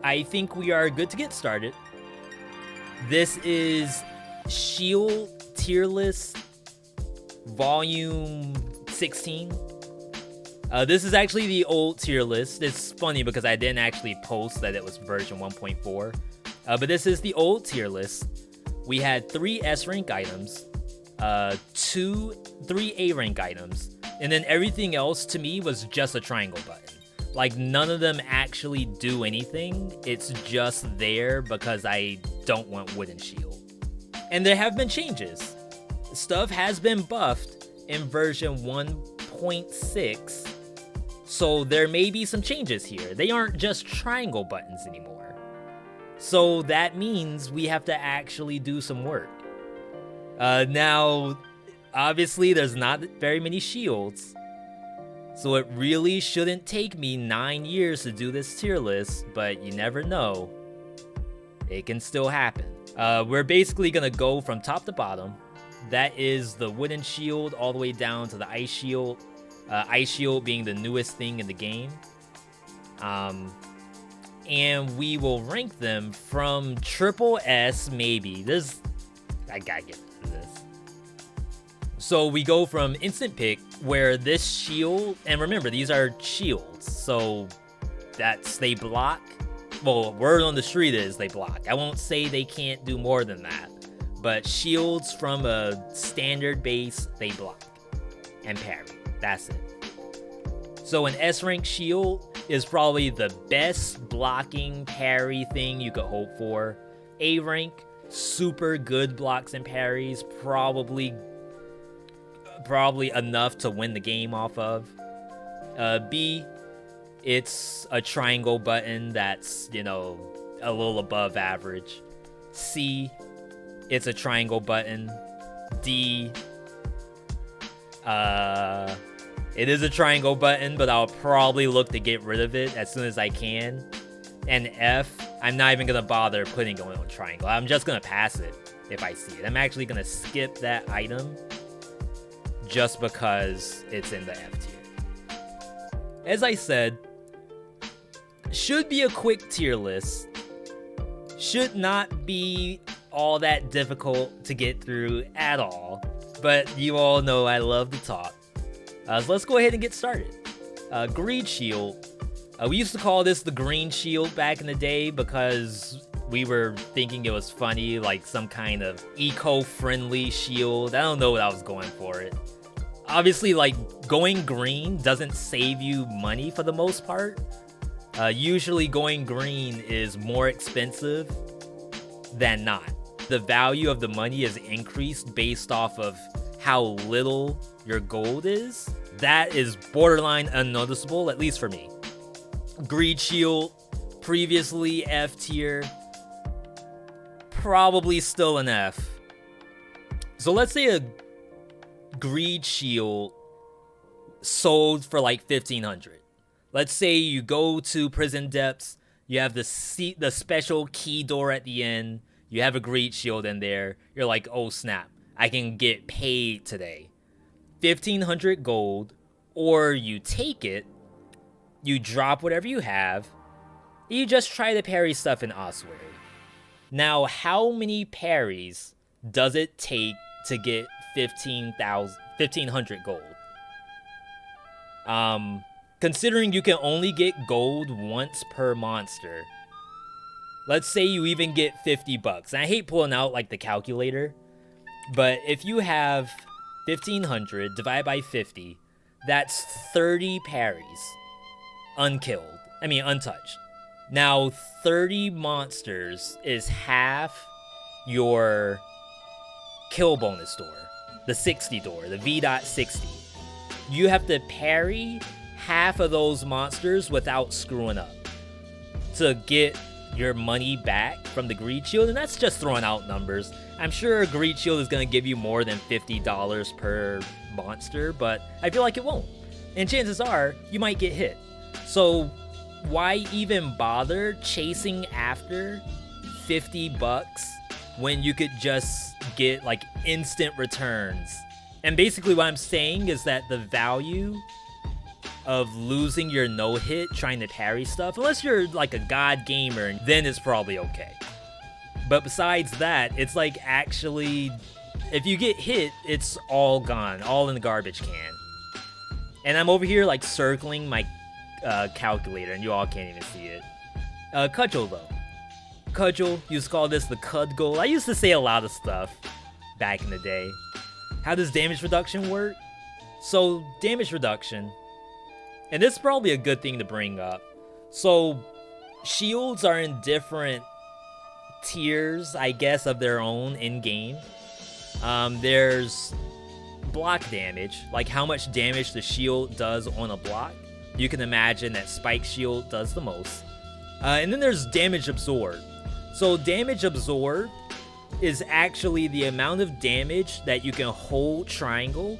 I think we are good to get started. This is Shield Tier List Volume 16. This is actually the old tier list. It's funny because I didn't actually post that it was version 1.4. But this is the old tier list. We had 3 S rank items, 3 A rank items, and then everything else to me was just a triangle button. Like, none of them actually do anything. It's just there because I don't want Wooden Shield. And there have been changes. Stuff has been buffed in version 1.6. So there may be some changes here. They aren't just triangle buttons anymore. So that means we have to actually do some work. Now, obviously there's not very many shields. So it really shouldn't take me 9 years to do this tier list, but you never know. It can still happen. We're basically gonna go from top to bottom. That is the Wooden Shield all the way down to the Ice Shield. Ice Shield being the newest thing in the game. And we will rank them from triple S, maybe. I gotta get through this. So we go from instant pick, where this shield, and remember, these are shields, so they block. Well, word on the street is they block. I won't say they can't do more than that, but shields from a standard base, they block and parry. That's it. So an S rank shield is probably the best blocking parry thing you could hope for. A rank, super good blocks and parries, probably enough to win the game off of. B, it's a triangle button that's, a little above average. C, it's a triangle button. D, it is a triangle button, but I'll probably look to get rid of it as soon as I can. And F, I'm not even gonna bother putting it on triangle. I'm just gonna pass it if I see it. I'm actually gonna skip that item just because it's in the F tier. As I said, should be a quick tier list. Should not be all that difficult to get through at all. But you all know I love to talk. So let's go ahead and get started. Greed Shield. We used to call this the Green Shield back in the day because we were thinking it was funny, like some kind of eco-friendly shield. I don't know what I was going for it. Obviously, like, going green doesn't save you money for the most part. Usually going green is more expensive than not. The value of the money is increased based off of how little your gold is. That is borderline unnoticeable, at least for me. Greed Shield, previously F tier, probably still an F. So let's say a Greed Shield sold for like 1,500. Let's say you go to Prison Depths, you have the special key door at the end, you have a Greed Shield in there, you're like, oh snap, I can get paid today. 1,500 gold, or you take it, you drop whatever you have, you just try to parry stuff in Ossuary. Now, how many parries does it take to get 1,500 gold? Considering you can only get gold once per monster, let's say you even get 50 bucks. And I hate pulling out like the calculator, but if you have 1,500 divided by 50, that's 30 parries. Untouched. Now, 30 monsters is half your kill bonus door. The 60 door, the Veedotme 60. You have to parry half of those monsters without screwing up to get your money back from the Greed Shield, and that's just throwing out numbers. I'm sure a Greed Shield is going to give you more than $50 per monster, but I feel like it won't. And chances are, you might get hit. So why even bother chasing after 50 bucks when you could just get like instant returns? And basically what I'm saying is that the value of losing your no-hit trying to parry stuff. Unless you're like a god gamer, then it's probably okay. But besides that, it's like actually, if you get hit, it's all gone, all in the garbage can. And I'm over here like circling my calculator, and you all can't even see it. Cudgel though. Cudgel, you used to call this the Cudgel. I used to say a lot of stuff back in the day. How does damage reduction work? So, damage reduction, and this is probably a good thing to bring up. So, shields are in different tiers, I guess, of their own in-game. There's block damage, like how much damage the shield does on a block. You can imagine that Spike Shield does the most. And then there's damage absorbed. So damage absorbed is actually the amount of damage that you can hold triangle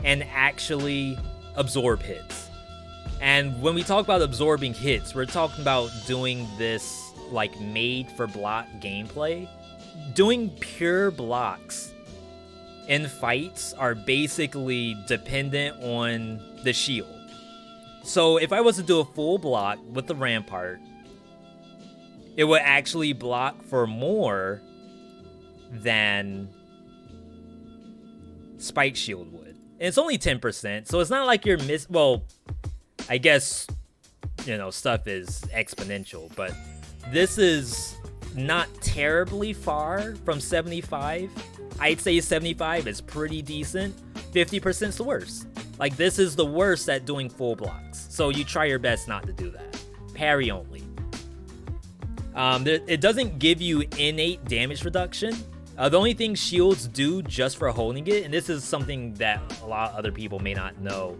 and actually absorb hits. And when we talk about absorbing hits, we're talking about doing this like made for block gameplay. Doing pure blocks in fights are basically dependent on the shield. So if I was to do a full block with the Rampart, it would actually block for more than Spike Shield would. And it's only 10%, so it's not like you're well, I guess, you know, stuff is exponential, but this is not terribly far from 75. I'd say 75 is pretty decent. 50% is the worst. Like, this is the worst at doing full blocks. So you try your best not to do that. Parry only. It doesn't give you innate damage reduction. The only thing shields do just for holding it, and this is something that a lot of other people may not know.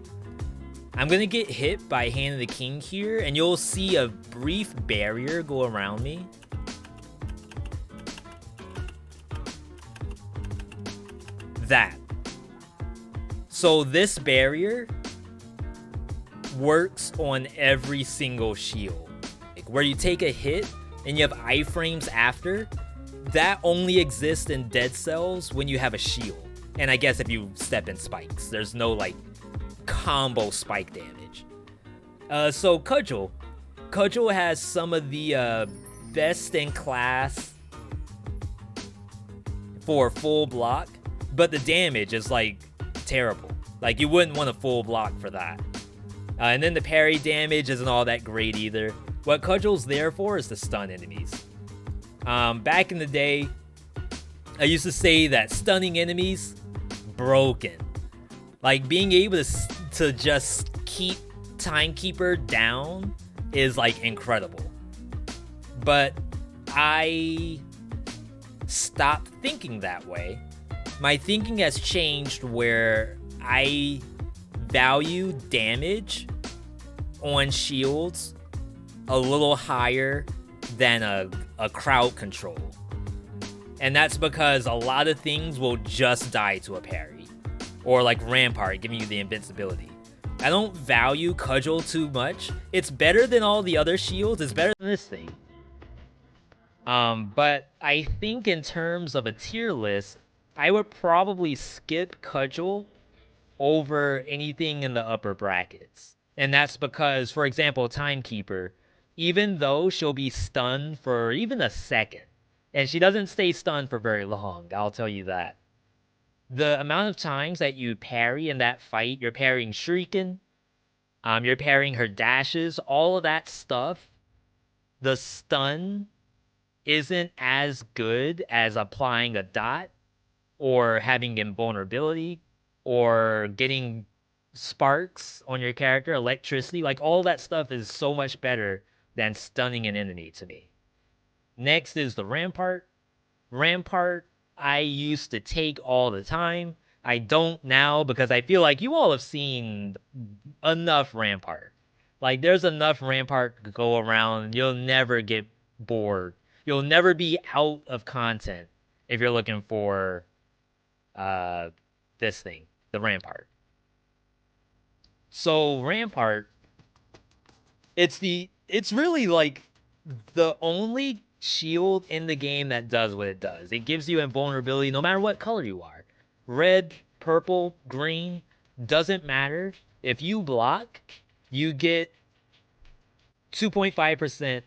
I'm gonna get hit by Hand of the King here, and you'll see a brief barrier go around me. That. So this barrier works on every single shield. Like where you take a hit and you have iframes after, that only exists in dead cells when you have a shield. And I guess if you step in spikes, there's no like combo spike damage. So Cudgel has some of the best in class for full block, but the damage is like terrible. Like you wouldn't want a full block for that. And then the parry damage isn't all that great either. What Cudgel's there for is to stun enemies. Back in the day, I used to say that stunning enemies, broken. Like being able to just keep Timekeeper down is like incredible. But I stopped thinking that way. My thinking has changed where I value damage on shields a little higher than a crowd control. And that's because a lot of things will just die to a parry. Or like Rampart giving you the invincibility. I don't value Cudgel too much. It's better than all the other shields. It's better than this thing. But I think in terms of a tier list, I would probably skip Cudgel over anything in the upper brackets. And that's because, for example, Timekeeper, even though she'll be stunned for even a second, and she doesn't stay stunned for very long, I'll tell you that. The amount of times that you parry in that fight, you're parrying Shuriken, you're parrying her dashes, all of that stuff, the stun isn't as good as applying a dot, or having invulnerability, or getting sparks on your character, electricity. Like, all that stuff is so much better than stunning an enemy to me. Next is the Rampart. Rampart, I used to take all the time. I don't now because I feel like you all have seen enough Rampart. Like, there's enough Rampart to go around. You'll never get bored. You'll never be out of content if you're looking for this thing, the Rampart. So Rampart, it's really like the only shield in the game that does what it does. It gives you invulnerability no matter what color you are. Red, purple, green, doesn't matter. If you block, you get 2.5%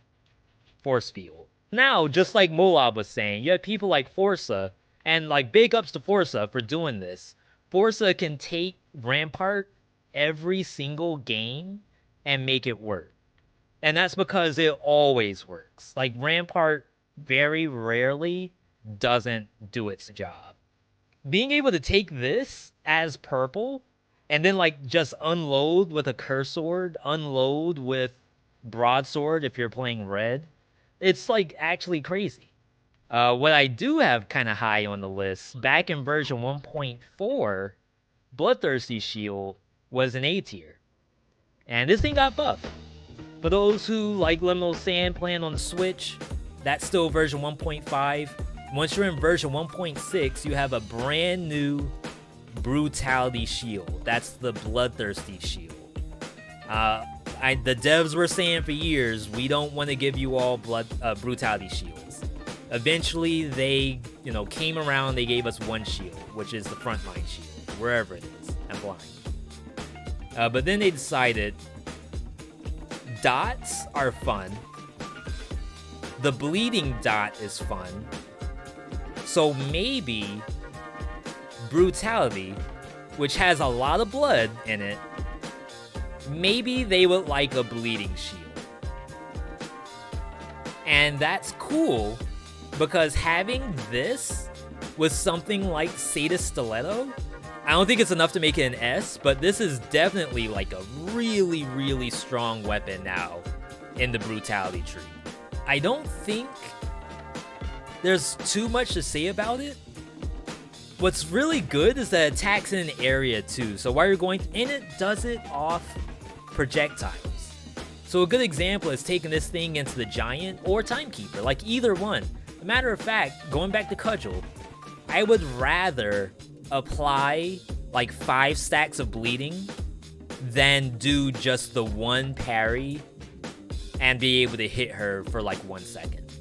force field. Now, just like Moab was saying, you have people like Forza, and like big ups to Forza for doing this. Forza can take Rampart every single game and make it work. And that's because it always works. Like Rampart very rarely doesn't do its job. Being able to take this as purple and then like just unload with a cursor, unload with broadsword if you're playing red, it's like actually crazy. What I do have kind of high on the list, back in version 1.4, Bloodthirsty Shield was an A tier. And this thing got buffed. For those who like Liminal Sand playing on the Switch, that's still version 1.5. Once you're in version 1.6, you have a brand new Brutality Shield. That's the Bloodthirsty Shield. The devs were saying for years, we don't want to give you all Brutality Shields. Eventually, they came around, they gave us one shield, which is the frontline shield, wherever it is. I'm blind. But then they decided dots are fun. The bleeding dot is fun. So maybe Brutality, which has a lot of blood in it, maybe they would like a bleeding shield. And that's cool because having this with something like Sata's Stiletto, I don't think it's enough to make it an S, but this is definitely like a really, really strong weapon now in the Brutality tree. I don't think there's too much to say about it. What's really good is that it attacks in an area too, so while you're going, and it does it off projectiles. So a good example is taking this thing into the Giant or Timekeeper, like either one. As a matter of fact, going back to Cudgel, I would rather apply like 5 stacks of bleeding than do just the one parry and be able to hit her for like 1 second.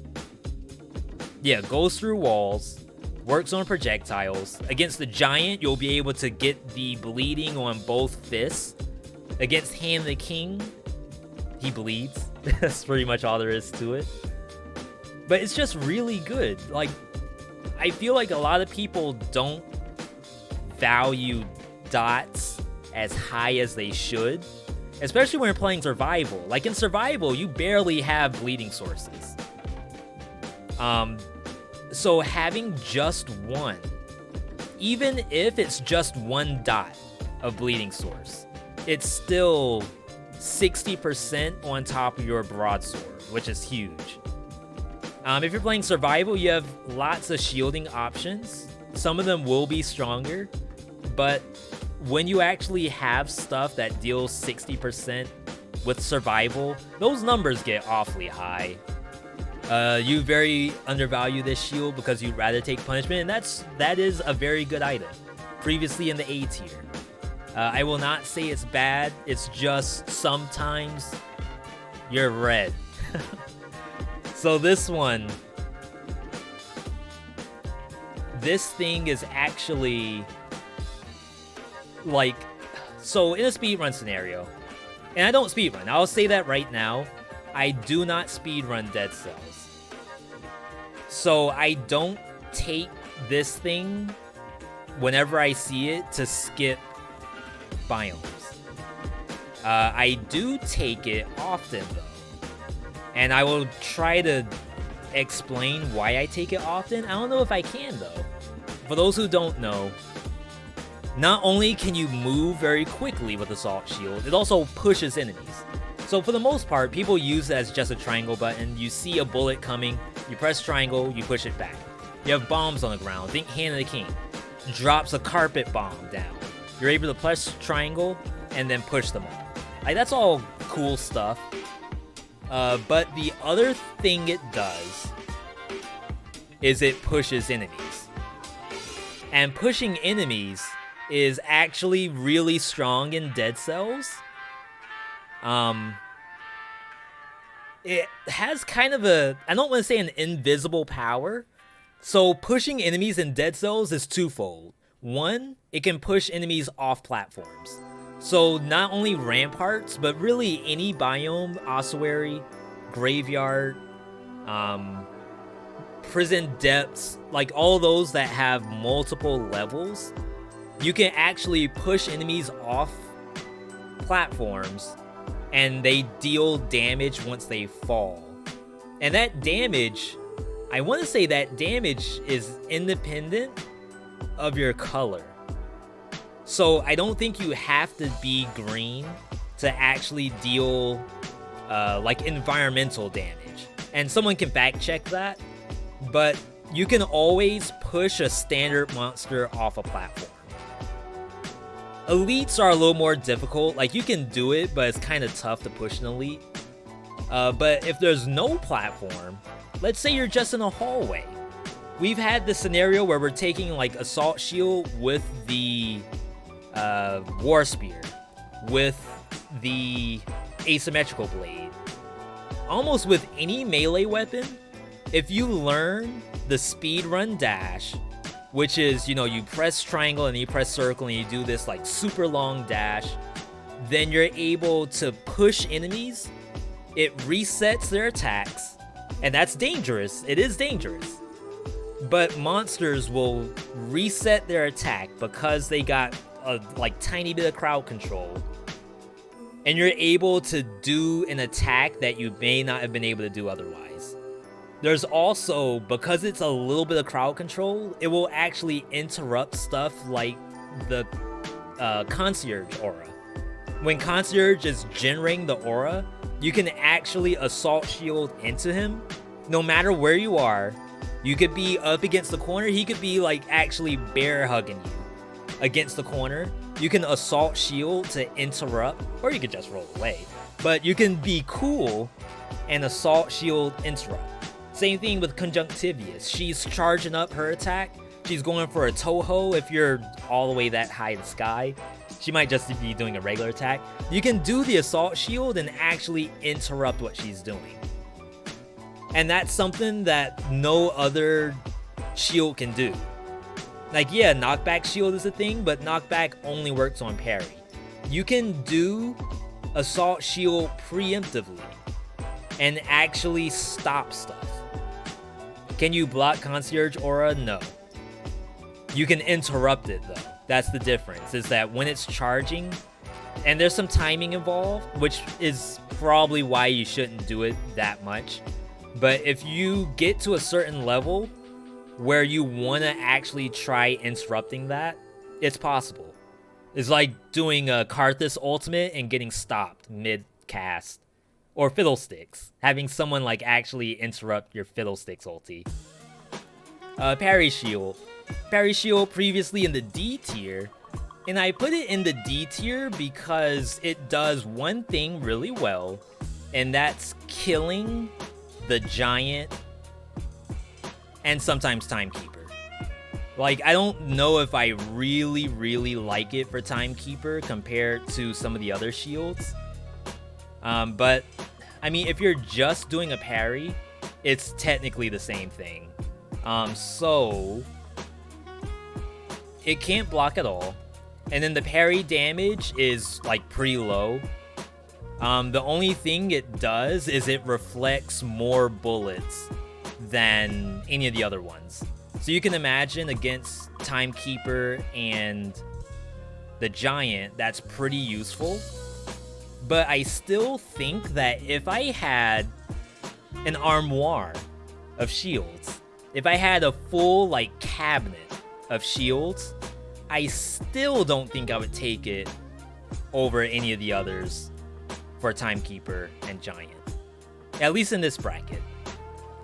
Yeah, goes through walls, works on projectiles. Against the Giant, you'll be able to get the bleeding on both fists. Against Hand the King, he bleeds. That's pretty much all there is to it. But it's just really good. Like, I feel like a lot of people don't value dots as high as they should, especially when you're playing survival. Like in survival, you barely have bleeding sources. So having just one, even if it's just one dot of bleeding source, it's still 60% on top of your broadsword, which is huge. If you're playing survival, you have lots of shielding options. Some of them will be stronger, but when you actually have stuff that deals 60% with survival, those numbers get awfully high. You very undervalue this shield because you'd rather take punishment, and that is a very good item. Previously in the A tier. I will not say it's bad, it's just sometimes you're red. So this one, this thing is actually like, so in a speedrun scenario, and I don't speedrun, I'll say that right now, I do not speedrun Dead Cells. So I don't take this thing whenever I see it to skip biomes. I do take it often though. And I will try to explain why I take it often. I don't know if I can though. For those who don't know, not only can you move very quickly with Assault Shield, it also pushes enemies. So for the most part, people use it as just a triangle button. You see a bullet coming, you press triangle, you push it back. You have bombs on the ground. Think Hand of the King. Drops a carpet bomb down. You're able to press triangle and then push them all. Like, that's all cool stuff. But the other thing it does is it pushes enemies. And pushing enemies is actually really strong in Dead Cells. It has kind of a, I don't want to say an invisible power. So pushing enemies in Dead Cells is twofold. One, it can push enemies off platforms. So not only ramparts, but really any biome, ossuary, graveyard, prison depths, like all those that have multiple levels, you can actually push enemies off platforms and they deal damage once they fall. And that damage, I want to say that damage is independent of your color. So I don't think you have to be green to actually deal like environmental damage. And someone can fact check that, but you can always push a standard monster off a platform. Elites are a little more difficult. Like, you can do it, but it's kind of tough to push an elite. But if there's no platform, let's say you're just in a hallway. We've had this scenario where we're taking like Assault Shield with the War Spear, with the Asymmetrical Blade. Almost with any melee weapon, if you learn the speed run dash, which is, you know, you press triangle and you press circle and you do this like super long dash, then you're able to push enemies. It resets their attacks, and that's dangerous. It is dangerous. But monsters will reset their attack because they got a like tiny bit of crowd control. And you're able to do an attack that you may not have been able to do otherwise. There's also, because it's a little bit of crowd control, it will actually interrupt stuff like the Concierge aura. When Concierge is generating the aura, you can actually Assault Shield into him. No matter where you are, you could be up against the corner, he could be like actually bear hugging you against the corner. You can Assault Shield to interrupt, or you could just roll away. But you can be cool and Assault Shield interrupt. Same thing with Conjunctivius. She's charging up her attack. She's going for a Toho if you're all the way that high in the sky. She might just be doing a regular attack. You can do the Assault Shield and actually interrupt what she's doing. And that's something that no other shield can do. Like, yeah, Knockback Shield is a thing, but Knockback only works on Parry. You can do Assault Shield preemptively and actually stop stuff. Can you block Concierge Aura? No. You can interrupt it though. That's the difference, is that when it's charging, and there's some timing involved, which is probably why you shouldn't do it that much. But if you get to a certain level where you want to actually try interrupting that, it's possible. It's like doing a Karthus ultimate and getting stopped mid-cast. Or Fiddlesticks, having someone like actually interrupt your Fiddlesticks ulti. Parry Shield. Parry Shield previously in the D tier, and I put it in the D tier because it does one thing really well, and that's killing the giant and sometimes Timekeeper. Like, I don't know if I really like it for Timekeeper compared to some of the other shields. But, I mean, if you're just doing a parry, it's technically the same thing. So, it can't block at all. And then the parry damage is, like, pretty low. The only thing it does is it reflects more bullets than any of the other ones. So you can imagine against Timekeeper and the Giant, that's pretty useful. But I still think that if I had an armoire of shields, if I had a full, like, cabinet of shields, I still don't think I would take it over any of the others for Timekeeper and Giant. At least in this bracket.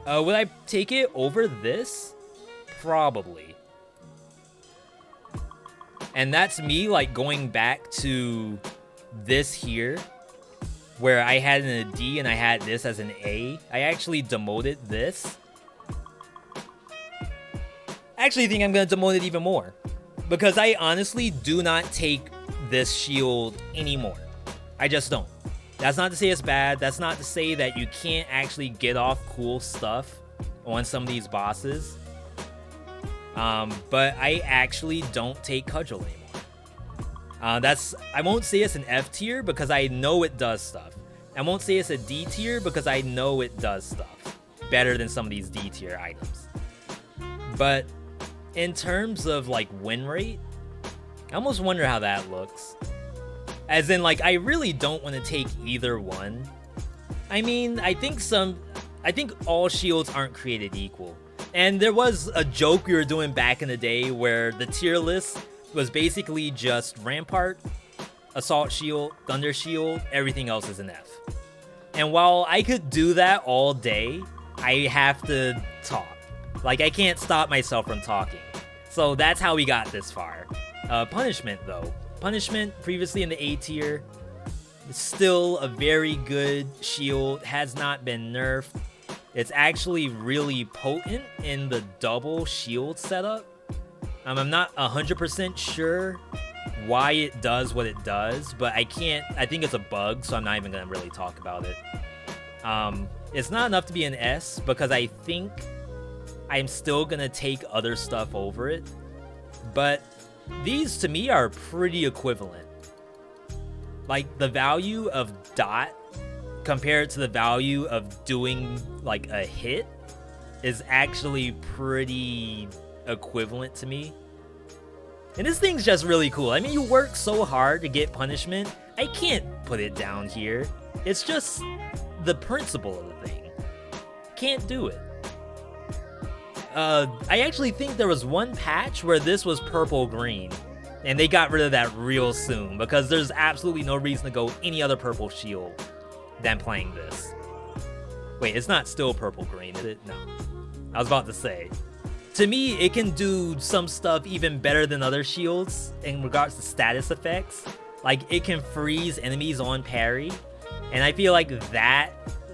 Would I take it over this? Probably. And that's me, like, going back to this here, where I had an D and I had this as an A. I actually demoted this. I actually think I'm going to demote it even more, because I honestly do not take this shield anymore. I just don't. That's not to say it's bad. That's not to say that you can't actually get off cool stuff on some of these bosses. But I actually don't take Cudgel anymore. I won't say it's an F tier because I know it does stuff. I won't say it's a D tier because I know it does stuff better than some of these D tier items. But in terms of like win rate, I almost wonder how that looks. As in, like, I really don't want to take either one. I mean, I think all shields aren't created equal. And there was a joke we were doing back in the day where the tier list was basically just Rampart, Assault Shield, Thunder Shield, everything else is an F. And while I could do that all day, I have to talk. Like, I can't stop myself from talking. So that's how we got this far. Punishment, though. Punishment, previously in the A tier, still a very good shield, has not been nerfed. It's actually really potent in the double shield setup. I'm not 100% sure why it does what it does, but I think it's a bug, so I'm not even gonna really talk about it. It's not enough to be an S because I think I'm still gonna take other stuff over it, but these to me are pretty equivalent. Like the value of dot compared to the value of doing like a hit is actually pretty equivalent to me. And this thing's just really cool. I mean, you work so hard to get punishment. I can't put it down here. It's just the principle of the thing. Can't do it. I actually think there was one patch where this was purple-green, and they got rid of that real soon, because there's absolutely no reason to go any other purple shield than playing this. Wait, it's not still purple-green, is it? No. I was about to say. To me, it can do some stuff even better than other shields in regards to status effects. Like, it can freeze enemies on parry, and I feel like that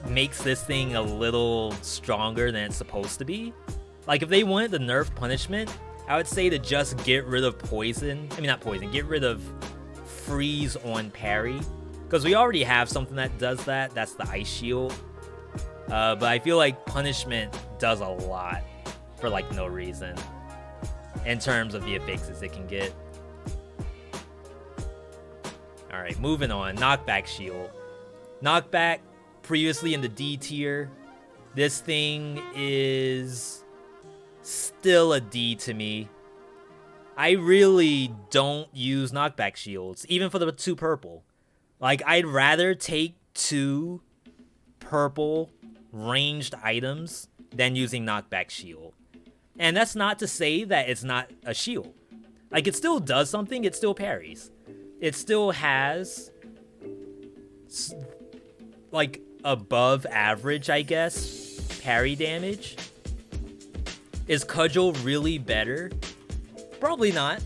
makes this thing a little stronger than it's supposed to be. Like, if they wanted to nerf punishment, I would say to just get rid of poison. I mean, not poison, get rid of freeze on parry. Because we already have something that does that. That's the ice shield. But I feel like punishment does a lot for, like, no reason. In terms of the affixes it can get. Alright, moving on. Knockback shield. Knockback, previously in the D tier. This thing is still a D to me. I really don't use knockback shields, even for the 2 purple. Like, I'd rather take 2 purple ranged items than using knockback shield. And that's not to say that it's not a shield. Like, it still does something, it still parries. It still has, like, above average, I guess, parry damage. Is Cudgel really better? Probably not.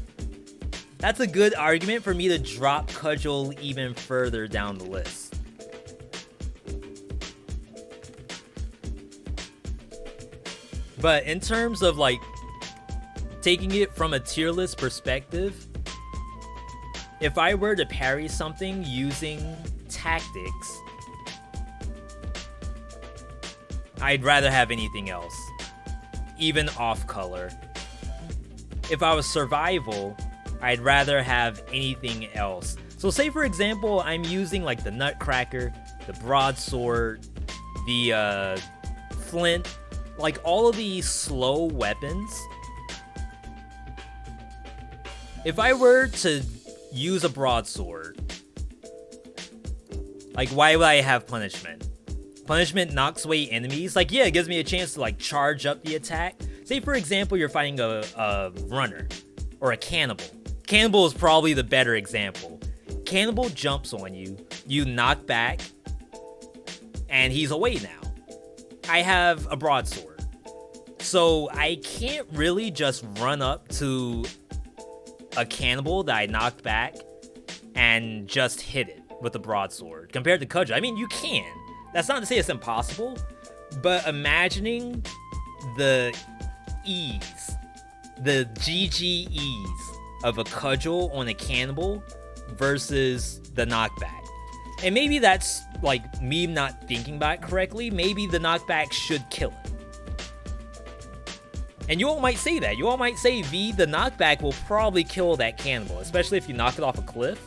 That's a good argument for me to drop Cudgel even further down the list. But in terms of, like, taking it from a tier list perspective, if I were to parry something using tactics, I'd rather have anything else. Even off color. If I was survival, I'd rather have anything else. So say for example, I'm using like the Nutcracker, the broadsword, the flint, like all of these slow weapons. If I were to use a broadsword, like why would I have punishment? Punishment knocks away enemies. Like, yeah, it gives me a chance to, like, charge up the attack. Say, for example, you're fighting a runner or a cannibal. Cannibal is probably the better example. Cannibal jumps on you, you knock back, and he's away now. I have a broadsword. So I can't really just run up to a cannibal that I knocked back and just hit it with a broadsword. Compared to Cudgel, I mean, you can. That's not to say it's impossible, but imagining the ease, the GG ease of a Cudgel on a cannibal versus the knockback. And maybe that's like me not thinking about it correctly. Maybe the knockback should kill it. And you all might say that. You all might say V, the knockback will probably kill that cannibal, especially if you knock it off a cliff.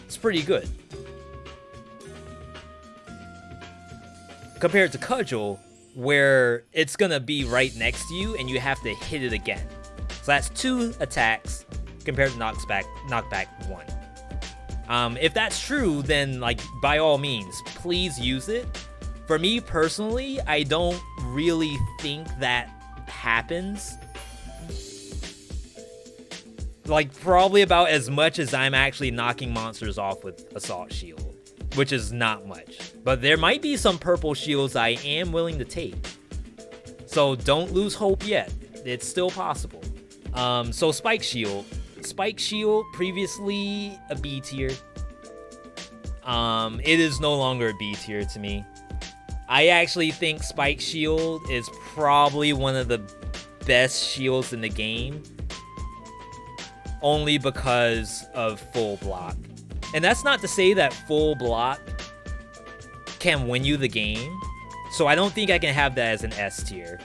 It's pretty good. Compared to Cudgel, where it's gonna be right next to you and you have to hit it again. So that's 2 attacks compared to knockback 1. If that's true, then like by all means, please use it. For me personally, I don't really think that happens. Like probably about as much as I'm actually knocking monsters off with Assault Shield, which is not much. But there might be some purple shields I am willing to take. So don't lose hope yet. It's still possible. So Spike Shield. Spike Shield, previously a B tier. It is no longer a B tier to me. I actually think Spike Shield is probably one of the best shields in the game. Only because of full block. And that's not to say that full block can win you the game. So I don't think I can have that as an S tier.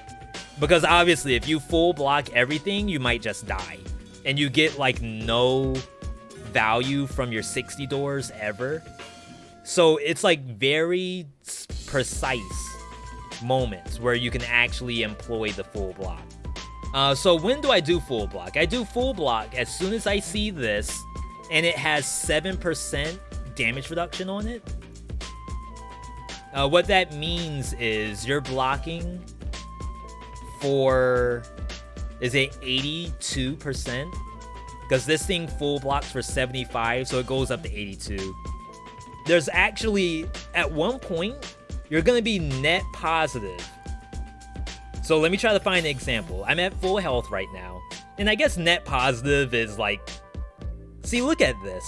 Because obviously if you full block everything, you might just die. And you get like no value from your 60 doors ever. So it's like very precise moments where you can actually employ the full block. So when do I do full block? I do full block as soon as I see this and it has 7% damage reduction on it. What that means is you're blocking for, is it 82%? Because this thing full blocks for 75, so it goes up to 82. There's actually, at one point, you're going to be net positive. So let me try to find an example. I'm at full health right now. And I guess net positive is like, see, look at this.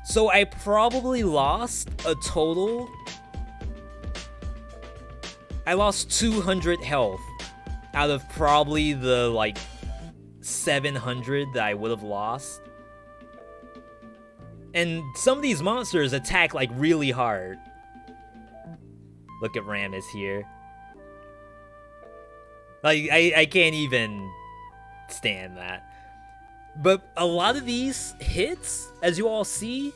So I probably lost a total. I lost 200 health out of probably the like 700 that I would have lost. And some of these monsters attack like really hard. Look at Ramus here. Like, I can't even stand that. But a lot of these hits, as you all see,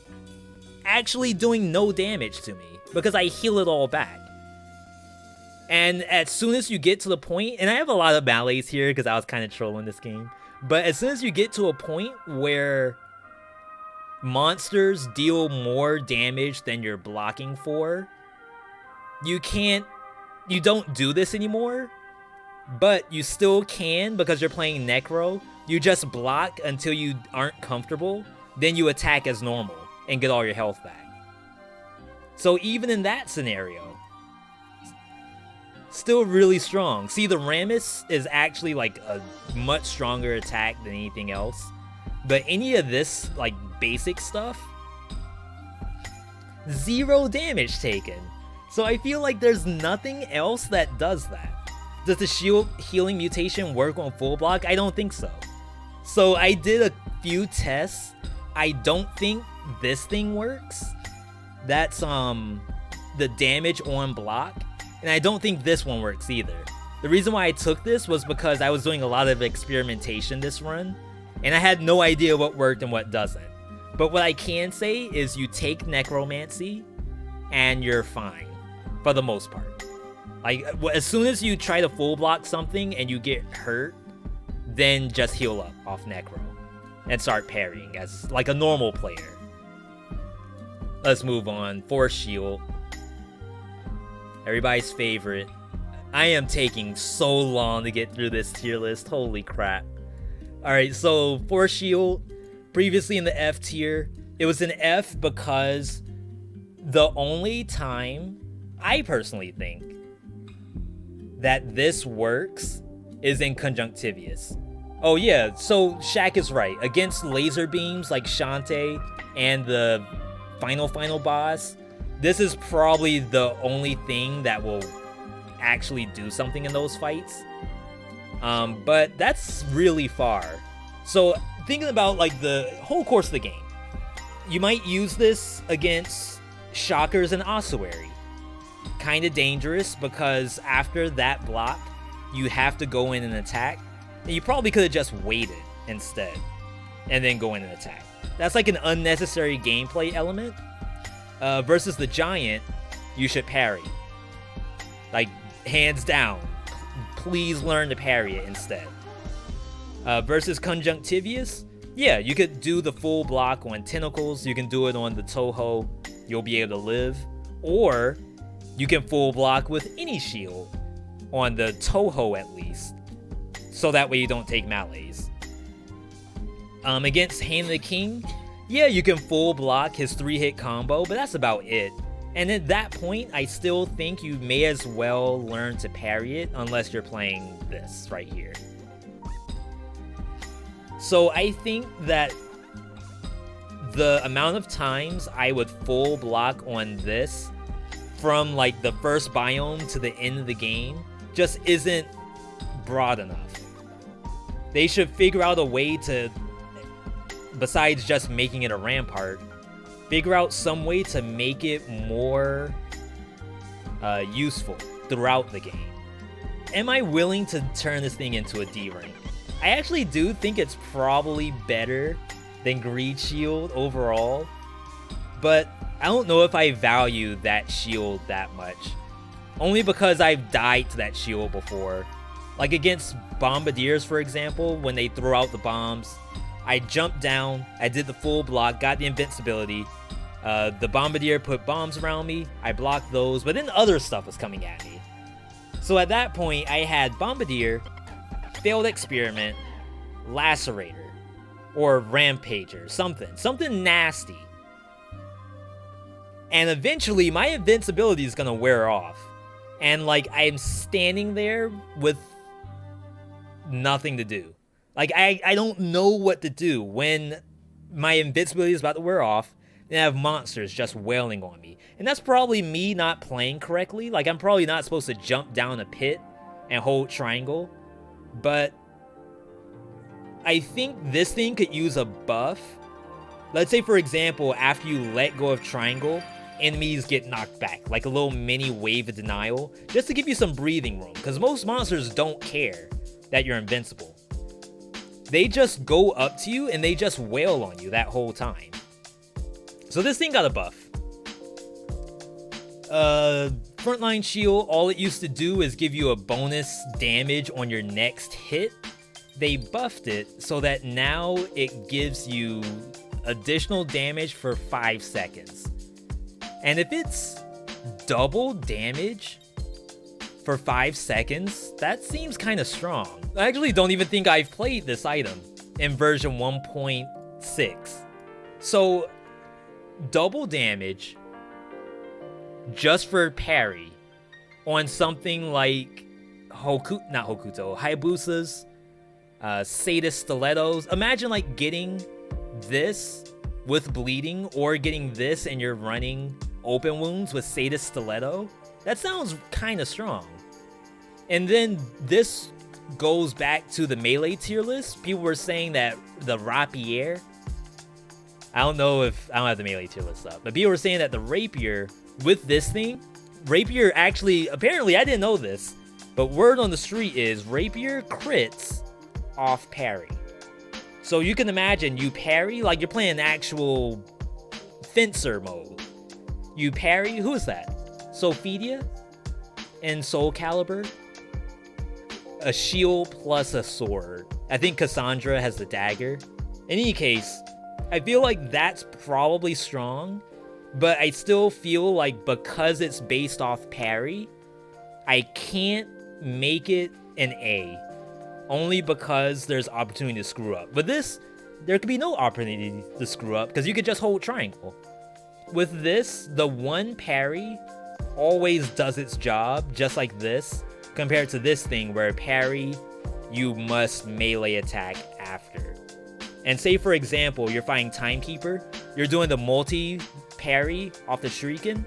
actually doing no damage to me because I heal it all back. And as soon as you get to the point, and I have a lot of melees here because I was kind of trolling this game, but as soon as you get to a point where monsters deal more damage than you're blocking for, you don't do this anymore, but you still can because you're playing Necro. You just block until you aren't comfortable, then you attack as normal and get all your health back. So even in that scenario, still really strong. See, the Ramus is actually like a much stronger attack than anything else. But any of this like basic stuff, 0 damage taken. So I feel like there's nothing else that does that. Does the shield healing mutation work on full block? I don't think so. So I did a few tests. I don't think this thing works. That's the damage on block. And I don't think this one works either. The reason why I took this was because I was doing a lot of experimentation this run. And I had no idea what worked and what doesn't. But what I can say is you take Necromancy and you're fine. For the most part. Like, as soon as you try to full block something and you get hurt, then just heal up off Necro. And start parrying as like a normal player. Let's move on. Force Shield. Everybody's favorite. I am taking so long to get through this tier list. Holy crap. Alright, so Force Shield, previously in the F tier, it was an F because the only time I personally think that this works is in Conjunctivious. Oh yeah, so Shaq is right. Against laser beams like Shantae and the final boss, this is probably the only thing that will actually do something in those fights. But that's really far. So thinking about like the whole course of the game, you might use this against Shockers and Ossuary. kind of dangerous because after that block, you have to go in and attack. And you probably could have just waited instead and then go in and attack. That's like an unnecessary gameplay element. Versus the giant, you should parry. Like, hands down. Please learn to parry it instead. Versus Conjunctivious, yeah, you could do the full block on Tentacles. You can do it on the Toho. You'll be able to live. Or you can full block with any shield on the Toho at least. So that way you don't take melees. Against Hand of the King, yeah, you can full block his 3-hit combo, but that's about it. And at that point, I still think you may as well learn to parry it unless you're playing this right here. So I think that the amount of times I would full block on this from like the first biome to the end of the game just isn't broad enough. They should figure out a way to, besides just making it a Rampart, figure out some way to make it more useful throughout the game. Am I willing to turn this thing into a D rank? I actually do think it's probably better than Greed Shield overall, but I don't know if I value that shield that much. Only because I've died to that shield before. Like against Bombardiers, for example, when they throw out the bombs, I jumped down, I did the full block, got the invincibility. The Bombardier put bombs around me, I blocked those, but then other stuff was coming at me. So at that point, I had Bombardier, Failed Experiment, Lacerator, or Rampager, something nasty. And eventually, my invincibility is gonna wear off. And like, I'm standing there with nothing to do. Like, I don't know what to do when my invincibility is about to wear off, and I have monsters just wailing on me. And that's probably me not playing correctly. Like, I'm probably not supposed to jump down a pit and hold triangle. But I think this thing could use a buff. Let's say, for example, after you let go of triangle, enemies get knocked back, like a little mini wave of denial, just to give you some breathing room, because most monsters don't care that you're invincible. They just go up to you and they just wail on you that whole time. So this thing got a buff. Frontline Shield, all it used to do is give you a bonus damage on your next hit. They buffed it so that now it gives you additional damage for 5 seconds. And if it's double damage for 5 seconds, that seems kind of strong. I actually don't even think I've played this item in version 1.6. So, double damage just for parry on something like Hayabusa's, Sadist Stilettos. Imagine like getting this with bleeding, or getting this and you're running open wounds with Sadist Stiletto. That sounds kind of strong. And then this goes back to the melee tier list. People were saying that the Rapier, I don't have the melee tier list up, but people were saying that the Rapier with this thing, Rapier actually, apparently I didn't know this, but word on the street is Rapier crits off parry. So you can imagine you parry like you're playing actual fencer mode. You parry, who is that? Sophidia and Soul Calibur? A shield plus a sword. I think Cassandra has the dagger. In any case, I feel like that's probably strong, but I still feel like because it's based off parry, I can't make it an A. Only because there's opportunity to screw up. With this, there could be no opportunity to screw up because you could just hold triangle. With this, the one parry always does its job, just like this, compared to this thing where parry, you must melee attack after. And say, for example, you're fighting Timekeeper, you're doing the multi-parry off the Shuriken,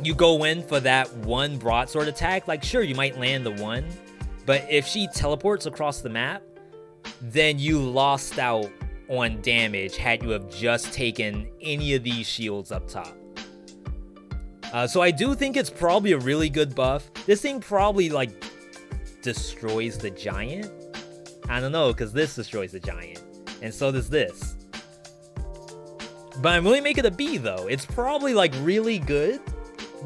you go in for that one broadsword attack, like sure, you might land the one, but if she teleports across the map, then you lost out on damage had you have just taken any of these shields up top. So I do think it's probably a really good buff. This thing probably, like, destroys the giant? I don't know, because this destroys the giant. And so does this. But I'm really making it a B, though. It's probably, like, really good.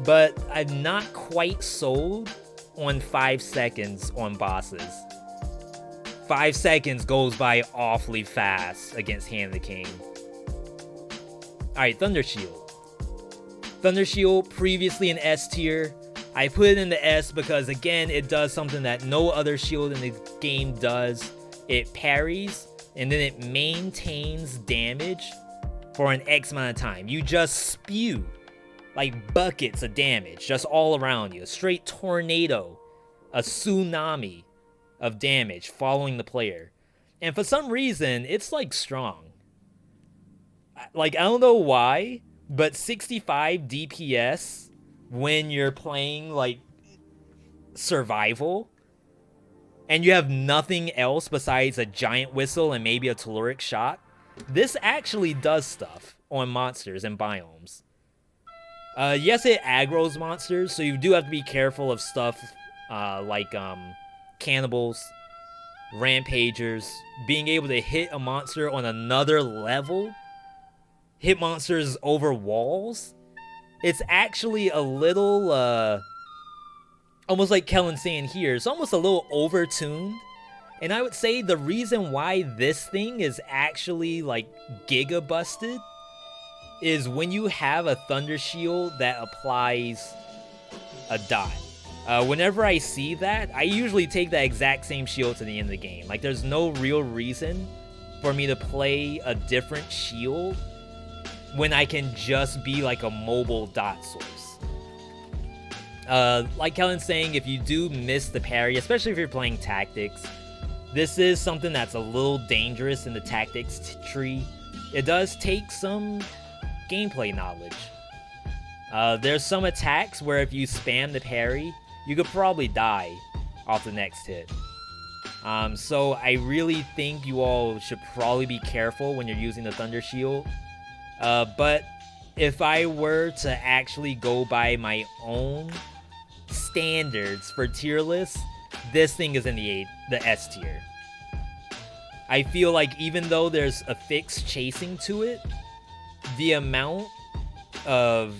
But I'm not quite sold on 5 seconds on bosses. 5 seconds goes by awfully fast against Hand of the King. Alright, Thunder Shield. Thunder Shield, previously an S tier. I put it in the S because, again, it does something that no other shield in the game does. It parries, and then it maintains damage for an X amount of time. You just spew, like, buckets of damage just all around you. A straight tornado, a tsunami of damage following the player. And for some reason, it's, like, strong. Like, I don't know why, but 65 DPS when you're playing, like, survival, and you have nothing else besides a giant whistle and maybe a telluric shot, this actually does stuff on monsters and biomes. Yes, it aggroes monsters, so you do have to be careful of stuff like cannibals, rampagers, being able to hit a monster on another level, hit monsters over walls. It's actually a little, almost like Kellen's saying here, it's almost a little overtuned. And I would say the reason why this thing is actually, like, giga busted is when you have a Thunder Shield that applies a dot. Whenever I see that, I usually take that exact same shield to the end of the game. Like, there's no real reason for me to play a different shield when I can just be like a mobile dot source. Like Kellen's saying, if you do miss the parry, especially if you're playing tactics, this is something that's a little dangerous in the tactics tree. It does take some gameplay knowledge. There's some attacks where if you spam the parry, you could probably die off the next hit. So I really think you all should probably be careful when you're using the Thunder Shield. But if I were to actually go by my own standards for tier lists, this thing is in the S tier. I feel like even though there's a fixed chasing to it, the amount of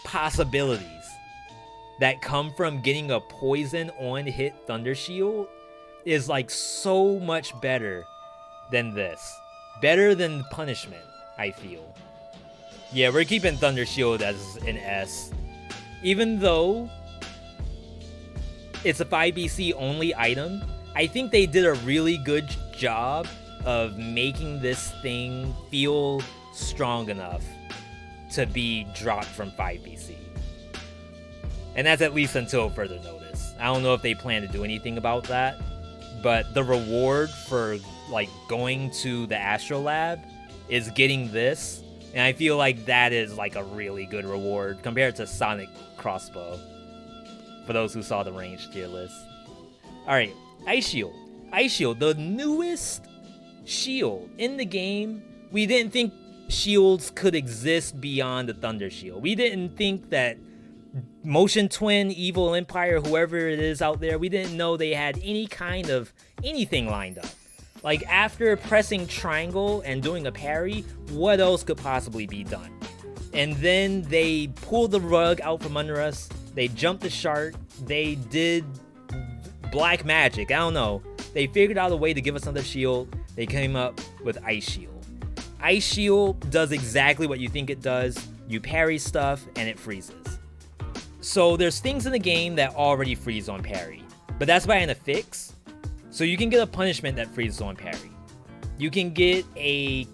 possibilities that come from getting a poison on hit Thunder Shield is, like, so much better than this. Better than punishment, I feel. Yeah, we're keeping Thunder Shield as an S. Even though it's a 5BC only item, I think they did a really good job of making this thing feel strong enough to be dropped from 5BC. And that's at least until further notice. I don't know if they plan to do anything about that, but the reward for, like, going to the Astrolab is getting this, and I feel like that is, like, a really good reward compared to Sonic Crossbow, for those who saw the range tier list. Alright, Ice Shield. Ice Shield, the newest shield in the game. We didn't think shields could exist beyond the Thunder Shield. We didn't think that Motion Twin, Evil Empire, whoever it is out there, we didn't know they had any kind of anything lined up. Like, after pressing triangle and doing a parry, what else could possibly be done? And then they pulled the rug out from under us. They jumped the shark. They did black magic. I don't know. They figured out a way to give us another shield. They came up with Ice Shield. Ice Shield does exactly what you think it does. You parry stuff and it freezes. So there's things in the game that already freeze on parry, but that's by an affix. So you can get a punishment that freezes on parry. You can get a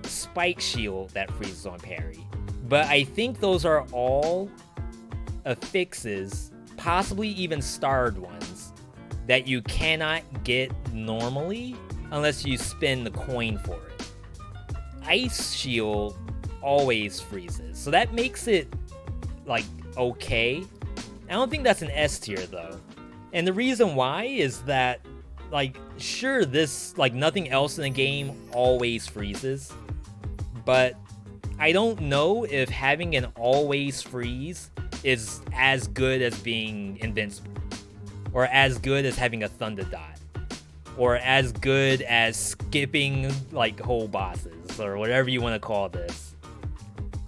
spike shield that freezes on parry. But I think those are all affixes, possibly even starred ones, that you cannot get normally unless you spend the coin for it. Ice Shield always freezes, so that makes it, like, okay. I don't think that's an S tier, though. And the reason why is that, like, sure, this, like, nothing else in the game always freezes, but I don't know if having an always freeze is as good as being invincible, or as good as having a thunder dot, or as good as skipping like whole bosses, or whatever you want to call this.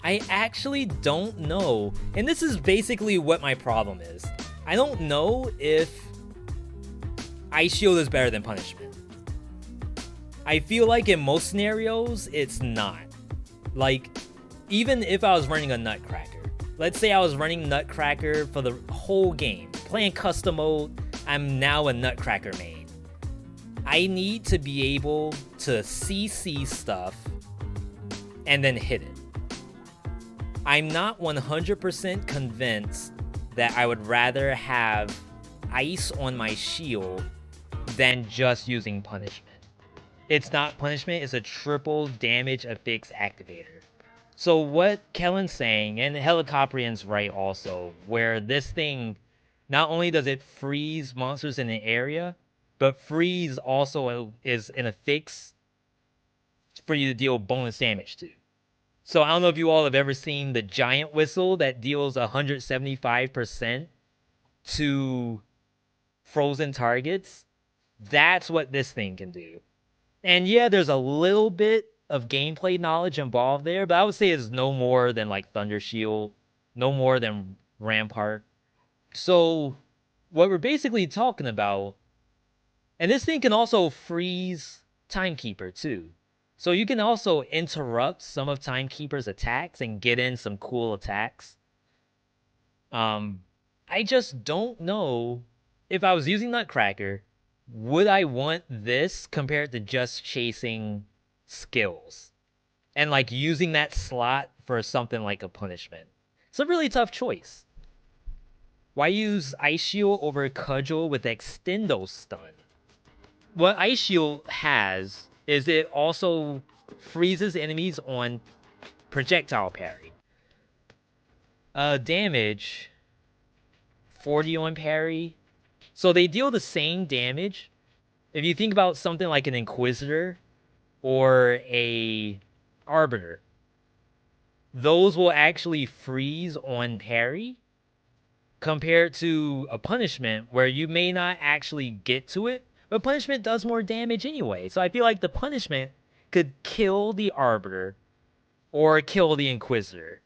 I actually don't know, and this is basically what my problem is. I don't know if Ice Shield is better than Punishment. I feel like in most scenarios, it's not. Like, even if I was running a Nutcracker, let's say I was running Nutcracker for the whole game, playing custom mode, I'm now a Nutcracker main. I need to be able to CC stuff and then hit it. I'm not 100% convinced that I would rather have ice on my shield than just using Punishment. It's not Punishment, it's a triple damage affix activator. So what Kellen's saying, and Helicoprian's right also, where this thing, not only does it freeze monsters in an area, but freeze also is an affix for you to deal bonus damage to. So I don't know if you all have ever seen the giant whistle that deals 175% to frozen targets. That's what this thing can do. And yeah, there's a little bit of gameplay knowledge involved there, but I would say it's no more than like Thunder Shield, no more than Rampart. So what we're basically talking about, and this thing can also freeze Timekeeper too. So you can also interrupt some of Timekeeper's attacks and get in some cool attacks. I just don't know if I was using Nutcracker, would I want this compared to just chasing skills and like using that slot for something like a Punishment? It's a really tough choice. Why use Ice Shield over Cudgel with Extendo Stun? What Ice Shield has is it also freezes enemies on projectile parry. Damage 40 on parry. So they deal the same damage. If you think about something like an Inquisitor or a Arbiter, those will actually freeze on parry compared to a Punishment where you may not actually get to it, but Punishment does more damage anyway. So I feel like the Punishment could kill the Arbiter or kill the Inquisitor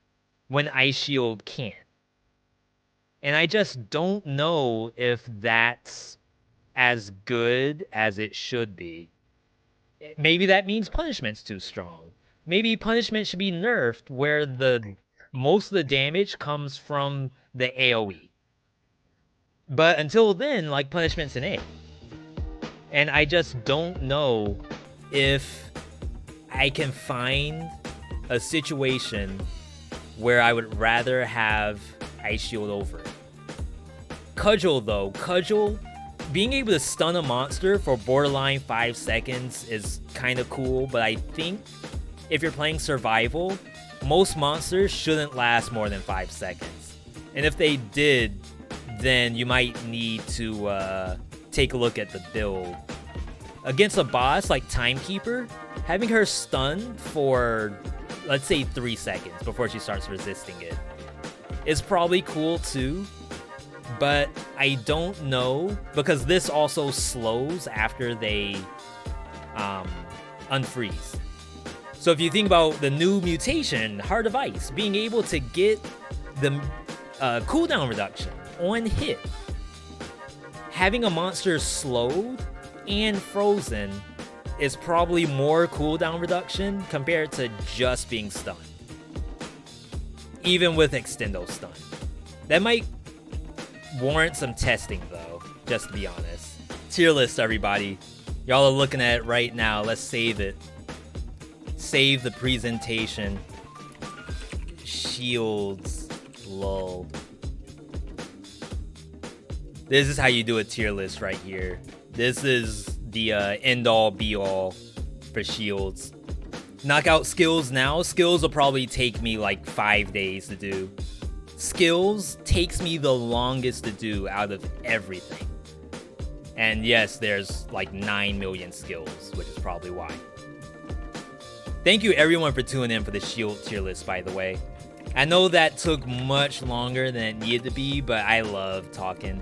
when Ice Shield can't. And I just don't know if that's as good as it should be. Maybe that means Punishment's too strong. Maybe Punishment should be nerfed where the most of the damage comes from the AoE. But until then, like, Punishment's an A. And I just don't know if I can find a situation where I would rather have Ice Shield over it. Cudgel though, being able to stun a monster for borderline 5 seconds is kind of cool, but I think if you're playing survival, most monsters shouldn't last more than 5 seconds. And if they did, then you might need to take a look at the build. Against a boss like Timekeeper, having her stun for, let's say, 3 seconds before she starts resisting it is probably cool too. But I don't know, because this also slows after they unfreeze. So if you think about the new mutation, Heart of Ice, being able to get the cooldown reduction on hit, having a monster slowed and frozen is probably more cooldown reduction compared to just being stunned. Even with Extendo Stun. That might warrant some testing though, just to be honest. Tier list, everybody. Y'all are looking at it right now. Let's save it. Save the presentation. Shields. Lol. This is how you do a tier list right here. This is the end-all be-all for shields. Knockout skills now. Skills will probably take me like 5 days to do. Skills takes me the longest to do out of everything. And yes, there's like 9 million skills, which is probably why. Thank you everyone for tuning in for the Shield tier list, by the way. I know that took much longer than it needed to be, but I love talking.